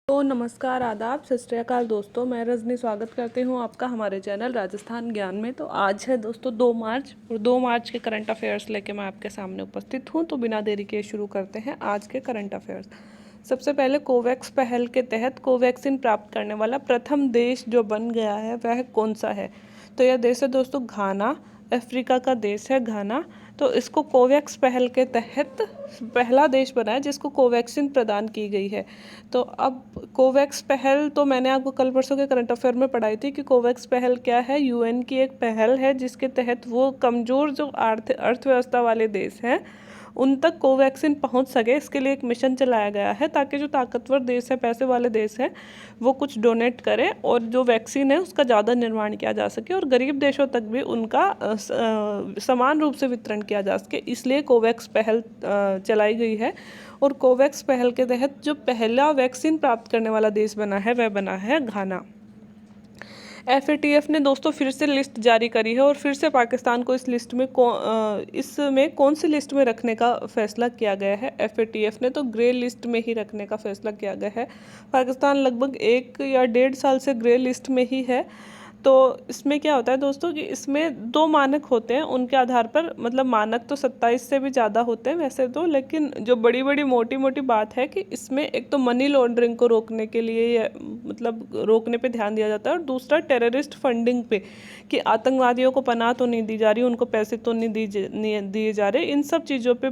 तो नमस्कार, आदाब, सत श्री अकाल दोस्तों। मैं रजनी स्वागत करती हूँ आपका हमारे चैनल राजस्थान ज्ञान में। तो आज है दोस्तों 2 मार्च और 2 मार्च के करंट अफेयर्स लेके मैं आपके सामने उपस्थित हूँ। तो बिना देरी के शुरू करते हैं आज के करंट अफेयर्स। सबसे पहले कोवैक्स पहल के तहत कोवैक्सीन प्राप्त करने वाला प्रथम देश जो बन गया है वह कौन सा है? तो यह देश है दोस्तों घाना, अफ्रीका का देश है घाना। तो इसको कोवैक्स पहल के तहत पहला देश बना है जिसको कोवैक्सीन प्रदान की गई है। तो अब कोवैक्स पहल तो मैंने आपको कल परसों के करंट अफेयर में पढ़ाई थी कि कोवैक्स पहल क्या है। यूएन की एक पहल है जिसके तहत वो कमज़ोर जो अर्थव्यवस्था वाले देश हैं उन तक कोवैक्सीन पहुंच सके, इसके लिए एक मिशन चलाया गया है ताकि जो ताकतवर देश है, पैसे वाले देश हैं, वो कुछ डोनेट करें और जो वैक्सीन है उसका ज़्यादा निर्माण किया जा सके और गरीब देशों तक भी उनका समान रूप से वितरण किया जा सके। इसलिए कोवैक्स पहल चलाई गई है। और कोवैक्स पहल के तहत जो पहला वैक्सीन प्राप्त करने वाला देश बना है वह बना है घाना। FATF ने दोस्तों फिर से लिस्ट जारी करी है और फिर से पाकिस्तान को इस लिस्ट में इसमें कौन सी लिस्ट में रखने का फैसला किया गया है? FATF ने तो ग्रे लिस्ट में ही रखने का फैसला किया गया है। पाकिस्तान लगभग 1 या 1.5 साल से ग्रे लिस्ट में ही है। तो इसमें क्या होता है दोस्तों कि इसमें 2 मानक होते हैं, उनके आधार पर मतलब मानक तो 27 से भी ज़्यादा होते हैं वैसे तो, लेकिन जो बड़ी बड़ी मोटी मोटी बात है कि इसमें एक तो मनी लॉन्ड्रिंग को रोकने के लिए मतलब रोकने पे ध्यान दिया जाता है और दूसरा टेररिस्ट फंडिंग पे कि आतंकवादियों को पनाह तो नहीं दी जा रही, उनको पैसे तो नहीं दिए जा रहे, इन सब चीज़ों पे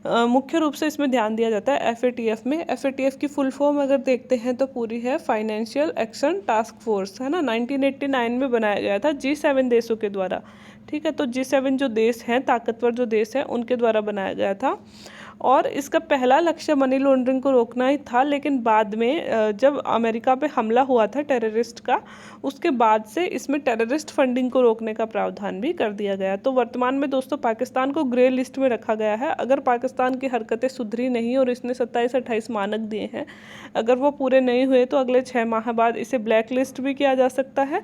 मुख्य रूप से इसमें ध्यान दिया जाता है FATF में। FATF की फुल फॉर्म अगर देखते हैं तो पूरी है फाइनेंशियल एक्शन टास्क फोर्स, है ना। 1989 में बनाया गया था G7 देशों के द्वारा, ठीक है। तो G7 जो देश हैं, ताकतवर जो देश हैं, उनके द्वारा बनाया गया था और इसका पहला लक्ष्य मनी लॉन्ड्रिंग को रोकना ही था। लेकिन बाद में जब अमेरिका पे हमला हुआ था टेररिस्ट का, उसके बाद से इसमें टेररिस्ट फंडिंग को रोकने का प्रावधान भी कर दिया गया। तो वर्तमान में दोस्तों पाकिस्तान को ग्रे लिस्ट में रखा गया है। अगर पाकिस्तान की हरकतें सुधरी नहीं और इसने 27-28 मानक दिए हैं, अगर वो पूरे नहीं हुए तो अगले 6 माह बाद इसे ब्लैक लिस्ट भी किया जा सकता है।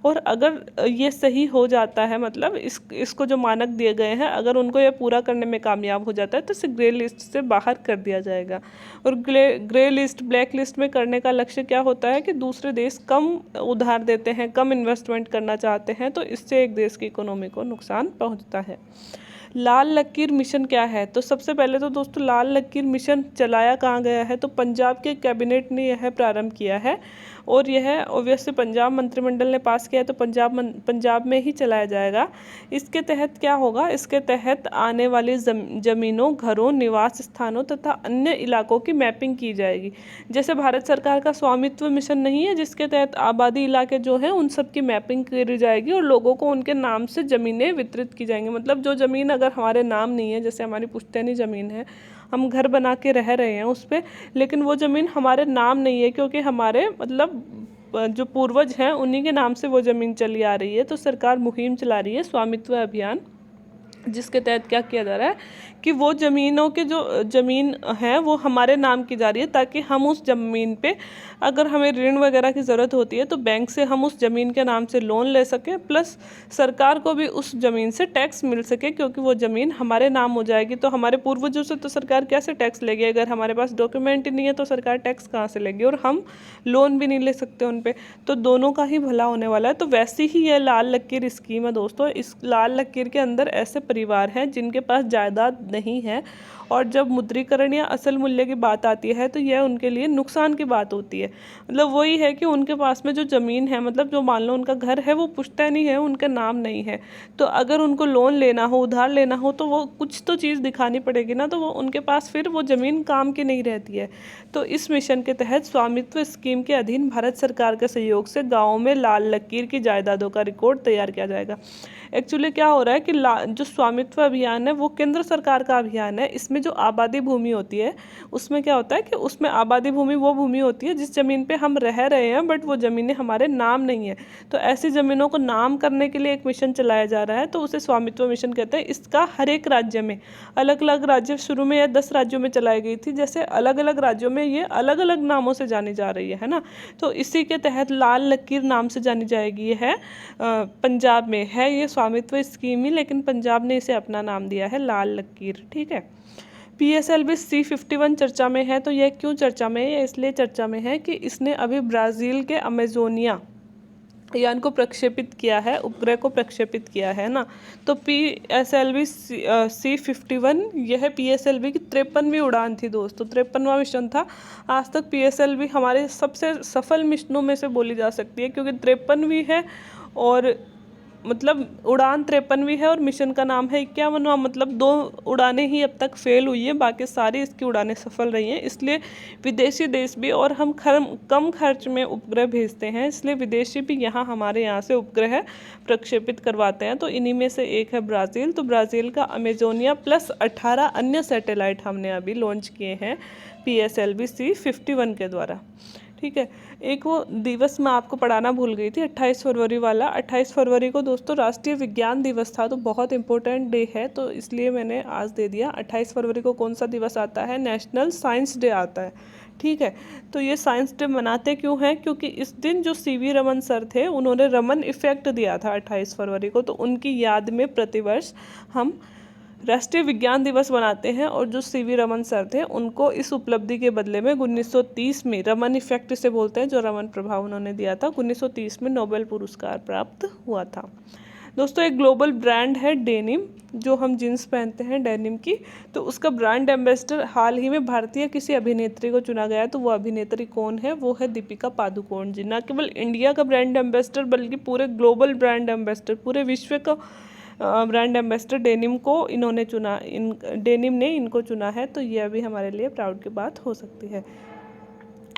और अगर ये सही हो जाता है, मतलब इसको जो मानक दिए गए हैं अगर उनको ये पूरा करने में कामयाब हो जाता है तो इसे ग्रे लिस्ट से बाहर कर दिया जाएगा। और ग्रे लिस्ट ब्लैक लिस्ट में करने का लक्ष्य क्या होता है कि दूसरे देश कम उधार देते हैं, कम इन्वेस्टमेंट करना चाहते हैं, तो इससे एक देश की इकोनॉमी को नुकसान पहुंचता है। लाल लकीर मिशन क्या है? तो सबसे पहले तो दोस्तों लाल लकीर मिशन चलाया कहाँ गया है? तो पंजाब के कैबिनेट ने यह प्रारंभ किया है और यह ऑब्वियसली पंजाब मंत्रिमंडल ने पास किया है, तो पंजाब में ही चलाया जाएगा। इसके तहत क्या होगा? इसके तहत आने वाली ज़मीनों, घरों, निवास स्थानों तथा अन्य इलाकों की मैपिंग की जाएगी। जैसे भारत सरकार का स्वामित्व मिशन नहीं है जिसके तहत आबादी इलाके जो हैं उन सब की मैपिंग करी जाएगी और लोगों को उनके नाम से ज़मीनें वितरित की जाएंगी। मतलब जो ज़मीन अगर हमारे नाम नहीं है, जैसे हमारी पुश्तैनी ज़मीन है, हम घर बना के रह रहे हैं उस पर, लेकिन वो ज़मीन हमारे नाम नहीं है क्योंकि हमारे मतलब जो पूर्वज हैं उन्हीं के नाम से वो ज़मीन चली आ रही है। तो सरकार मुहिम चला रही है स्वामित्व अभियान, जिसके तहत क्या किया जा रहा है कि वो ज़मीनों के जो ज़मीन है वो हमारे नाम की जा रही है ताकि हम उस ज़मीन पे अगर हमें ऋण वगैरह की ज़रूरत होती है तो बैंक से हम उस ज़मीन के नाम से लोन ले सकें, प्लस सरकार को भी उस ज़मीन से टैक्स मिल सके क्योंकि वो ज़मीन हमारे नाम हो जाएगी। तो हमारे पूर्वजों से तो सरकार कैसे टैक्स लेगी? अगर हमारे पास डॉक्यूमेंट ही नहीं है तो सरकार टैक्स कहाँ से लेगी? और हम लोन भी नहीं ले सकते उन पर, तो दोनों का ही भला होने वाला है। तो वैसी ही यह लाल लकीर स्कीम है दोस्तों। इस लाल लकीर के अंदर ऐसे परिवार हैं जिनके पास जायदाद नहीं है और जब मुद्रीकरण या असल मूल्य की बात आती है तो यह उनके लिए नुकसान की बात होती है। मतलब वही है कि उनके पास में जो ज़मीन है, मतलब जो मान लो उनका घर है वो पुश्तैनी है, उनका नाम नहीं है, तो अगर उनको लोन लेना हो, उधार लेना हो, तो वो कुछ तो चीज़ दिखानी पड़ेगी ना, तो वो उनके पास फिर वो ज़मीन काम की नहीं रहती है। तो इस मिशन के तहत स्वामित्व स्कीम के अधीन भारत सरकार के सहयोग से गाँवों में लाल लकीर की जायदादों का रिकॉर्ड तैयार किया जाएगा। एक्चुअली क्या हो रहा है कि जो स्वामित्व अभियान है वो केंद्र सरकार का अभियान है। इसमें जो आबादी भूमि होती है उसमें क्या होता है कि उसमें आबादी भूमि वो भूमि होती है जिस ज़मीन पे हम रह रहे हैं बट वो ज़मीनें हमारे नाम नहीं है। तो ऐसी ज़मीनों को नाम करने के लिए एक मिशन चलाया जा रहा है, तो उसे स्वामित्व मिशन कहते हैं। इसका हर एक राज्य में अलग अलग राज्य, शुरू में यह 10 राज्यों में चलाई गई थी, जैसे अलग अलग राज्यों में ये अलग अलग नामों से जानी जा रही है ना। तो इसी के तहत लाल लकीर नाम से जानी जाएगी। ये है पंजाब में है ये स्वामित्व स्कीम ही, लेकिन पंजाब ने इसे अपना नाम दिया है लाल लकीर, ठीक है। PSLV C51 चर्चा में है। तो यह क्यों चर्चा में है? ये इसलिए चर्चा में है कि इसने अभी ब्राज़ील के अमेजोनिया यान को प्रक्षेपित किया है, उपग्रह को प्रक्षेपित किया है ना। तो PSLV C51 यह PSLV की 53वीं उड़ान थी दोस्तों, 53वां मिशन था। आज तक PSLV हमारे सबसे सफल मिशनों में से बोली जा सकती है, क्योंकि 53वीं है और मतलब उड़ान 53वीं है और मिशन का नाम है 51वां। मतलब 2 उड़ानें ही अब तक फेल हुई हैं, बाकी सारी इसकी उड़ानें सफल रही हैं। इसलिए विदेशी देश भी, और हम कम खर्च में उपग्रह भेजते हैं, इसलिए विदेशी भी यहाँ हमारे यहाँ से उपग्रह प्रक्षेपित करवाते हैं। तो इन्हीं में से एक है ब्राज़ील। तो ब्राज़ील का अमेजोनिया प्लस 18 अन्य सैटेलाइट हमने अभी लॉन्च किए हैं PSLV C51 के द्वारा। ठीक है, एक वो दिवस मैं आपको पढ़ाना भूल गई थी, 28 फरवरी वाला। 28 फरवरी को दोस्तों राष्ट्रीय विज्ञान दिवस था, तो बहुत इंपॉर्टेंट डे है, तो इसलिए मैंने आज दे दिया। 28 फरवरी को कौन सा दिवस आता है? नेशनल साइंस डे आता है। ठीक है, तो ये साइंस डे मनाते क्यों हैं? क्योंकि इस दिन जो CV रमन सर थे, उन्होंने रमन इफेक्ट दिया था 28 फरवरी को, तो उनकी याद में प्रतिवर्ष हम राष्ट्रीय विज्ञान दिवस मनाते हैं। और जो CV रमन सर थे, उनको इस उपलब्धि के बदले में 1930 में, रमन इफेक्ट इसे बोलते हैं, जो रमन प्रभाव उन्होंने दिया था, 1930 में नोबेल पुरस्कार प्राप्त हुआ था। दोस्तों एक ग्लोबल ब्रांड है डेनिम, जो हम जीन्स पहनते हैं डेनिम की, तो उसका ब्रांड एम्बेसडर हाल ही में भारतीय किसी अभिनेत्री को चुना गया है। तो वो अभिनेत्री कौन है? वो है दीपिका पादुकोण जी। न केवल इंडिया का ब्रांड एम्बेसडर, बल्कि पूरे ग्लोबल ब्रांड एम्बेसडर, पूरे विश्व का ब्रांड एम्बेसडर डेनिम को इन्होंने चुना, डेनिम ने इनको चुना है। तो ये अभी हमारे लिए प्राउड की बात हो सकती है।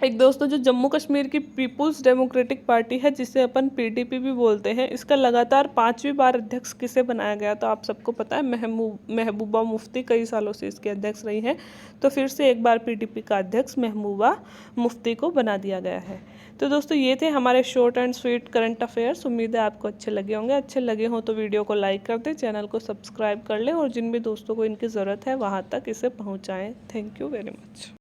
एक दोस्तों जो जम्मू कश्मीर की पीपुल्स डेमोक्रेटिक पार्टी है, जिसे अपन PDP भी बोलते हैं, इसका लगातार 5वीं बार अध्यक्ष किसे बनाया गया? तो आप सबको पता है, महबूबा मुफ्ती कई सालों से इसके अध्यक्ष रही हैं। तो फिर से एक बार PDP का अध्यक्ष महबूबा मुफ्ती को बना दिया गया है। तो दोस्तों ये थे हमारे short and sweet current affairs. उम्मीद है आपको अच्छे लगे होंगे। अच्छे लगे हों तो वीडियो को लाइक कर दें, चैनल को सब्सक्राइब कर लें, और जिन भी दोस्तों को इनकी ज़रूरत है वहाँ तक इसे पहुँचाएँ। Thank you very much.